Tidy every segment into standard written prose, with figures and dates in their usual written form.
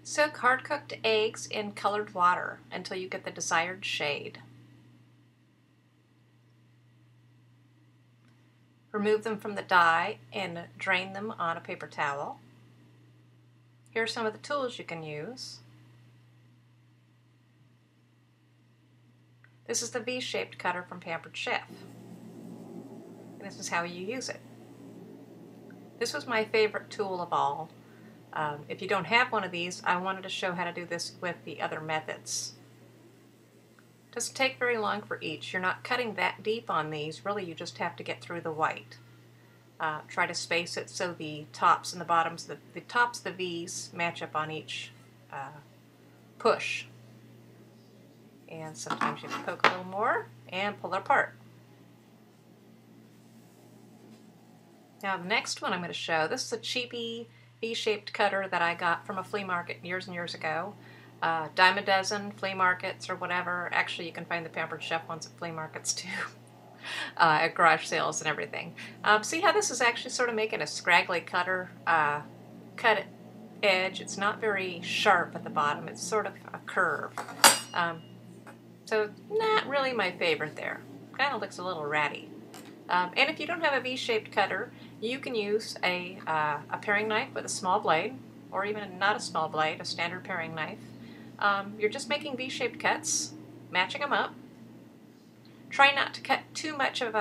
Soak hard-cooked eggs in colored water until you get the desired shade. Remove them from the dye and drain them on a paper towel. Here are some of the tools you can use. This is the V-shaped cutter from Pampered Chef. And this is how you use it. This was my favorite tool of all. If you don't have one of these, I wanted to show how to do this with the other methods. It doesn't take very long for each. You're not cutting that deep on these. Really, you just have to get through the white. Try to space it so the tops and the bottoms, the tops, the V's, match up on each push. And sometimes you have to poke a little more and pull it apart. Now the next one I'm going to show, this is a cheapy V-shaped cutter that I got from a flea market years and years ago. Dime a dozen, flea markets or whatever. Actually, you can find the Pampered Chef ones at flea markets too. At garage sales and everything. See how this is actually sort of making a scraggly cutter cut edge. It's not very sharp at the bottom. It's sort of a curve. So not really my favorite there. Kind of looks a little ratty. And if you don't have a V-shaped cutter, you can use a paring knife with a small blade, or even not a small blade, a standard paring knife. You're just making V-shaped cuts, matching them up. Try not to cut too much of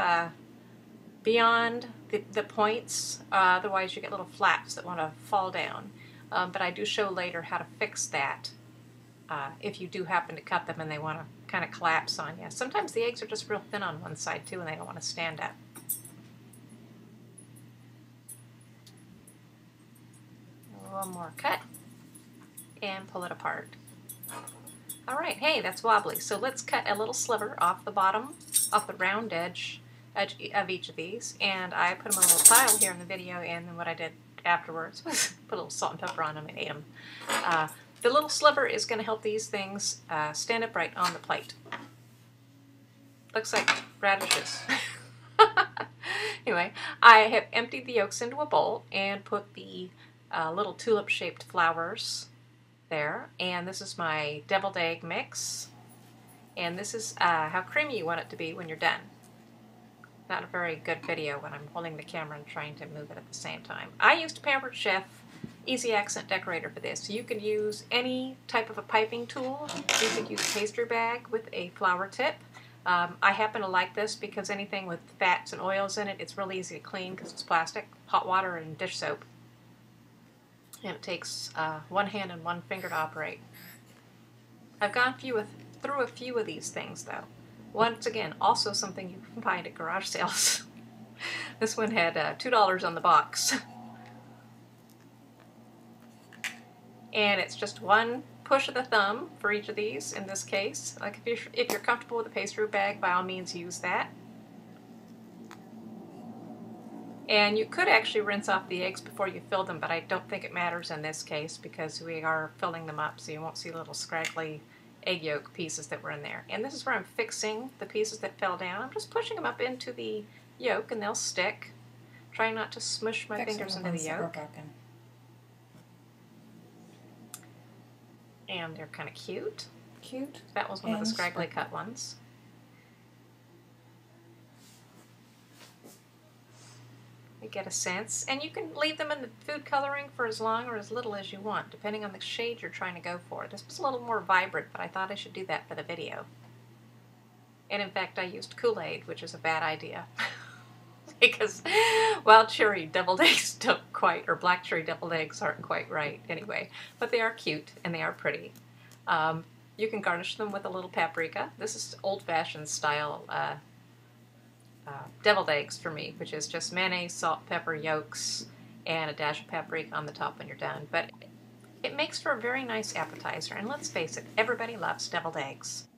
beyond the points, otherwise you get little flaps that want to fall down. But I do show later how to fix that if you do happen to cut them and they want to kind of collapse on you. Sometimes the eggs are just real thin on one side too and they don't want to stand up. One more cut and pull it apart. Alright, hey, that's wobbly. So let's cut a little sliver off the bottom, off the round edge of each of these. And I put them on a little pile here in the video, and then what I did afterwards was put a little salt and pepper on them and ate them. The little sliver is going to help these things stand upright on the plate. Looks like radishes. Anyway, I have emptied the yolks into a bowl and put the little tulip-shaped flowers there, and this is my deviled egg mix, and this is how creamy you want it to be when you're done. Not a very good video when I'm holding the camera and trying to move it at the same time. I used Pampered Chef Easy Accent Decorator for this. You could use any type of a piping tool. You could use a pastry bag with a flower tip. I happen to like this because anything with fats and oils in it, it's really easy to clean because it's plastic, hot water, and dish soap. And it takes one hand and one finger to operate. I've gone through a few of these things though. Once again, also something you can find at garage sales. This one had $2 on the box. And it's just one push of the thumb for each of these in this case. Like if you're comfortable with a pastry bag, by all means use that. And you could actually rinse off the eggs before you fill them, but I don't think it matters in this case because we are filling them up, so you won't see little scraggly egg yolk pieces that were in there. And this is where I'm fixing the pieces that fell down. I'm just pushing them up into the yolk and they'll stick. Trying not to smush my fingers into the yolk. And they're kind of cute. Cute. That was one of the scraggly cut ones. You get a sense, and you can leave them in the food coloring for as long or as little as you want, depending on the shade you're trying to go for. This was a little more vibrant, but I thought I should do that for the video. And in fact, I used Kool-Aid, which is a bad idea. Because wild cherry deviled eggs don't quite, or black cherry deviled eggs aren't quite right anyway. But they are cute, and they are pretty. You can garnish them with a little paprika. This is old-fashioned style deviled eggs for me, which is just mayonnaise, salt, pepper, yolks, and a dash of paprika on the top when you're done. But it makes for a very nice appetizer, and let's face it, everybody loves deviled eggs.